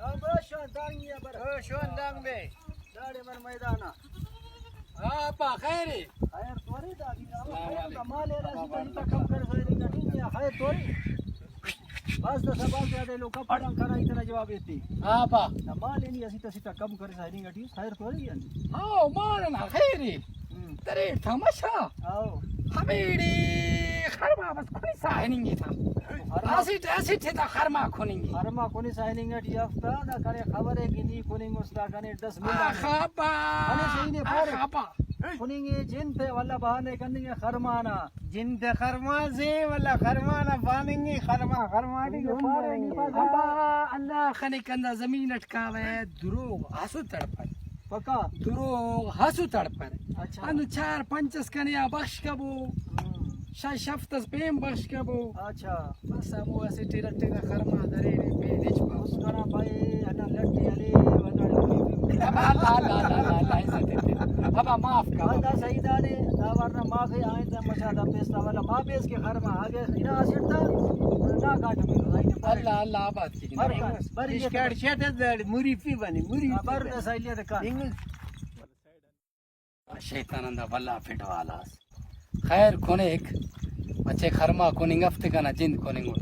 برشان دانگیا بر شون دانگ بے داڑے من میدانا پا خیری خیر توری دادی نا مال ہے راسی کا کم کر ساری نہیں ہے خیر توری بس تو سبا کے دے لو کپڑا کرا اتنا جواب دیتی پا مال نہیں اسی تسی کم کر ساری گٹی خیر توری ہے ہاں مارنا خیری ترے تماشا آو حمیری خرما بس کوئی ساہنیں گی تھا ایسی تھی تا خرما کھونیں گی خرما کونی سائننگ گٹی ہفتہ نہ کرے خبر ہے کہ نہیں کونی مستا کنے 10 منٹ آخابا کنے صحیح نے پار آخابا کونی جن تے والا بہانے کرنے خرمانا جن تے خرما سے والا خرما نہ پانیں گی خرما دی ابا اللہ خنی کندا زمین اٹکاوے دروغ ہسو تڑپر پکا دروغ ہسو تڑپر اچھا انو 4-5 کنیا بخش کبو شفتس پیم بخش کبو اچھا بس ابو ایسے ٹیرا ٹیرا خرما درے پہ نچ اس کرا بھائی انا لٹی علی وداڑی ابا معاف کر اللہ سیدہ نے داورنا معافی آئیں تے مشاہدہ پیستا والا ماں پیس کے خرما آگے خیرہ آسیٹتا نا کاٹ میں اللہ اللہ آباد کی بر شیٹ موری پی بنی موری بر سائلیت کان شیطان اندہ واللہ پھٹ والا خیر کھونے ایک بچے خرما کھونیں گفتے کا نا جند کھونیں گو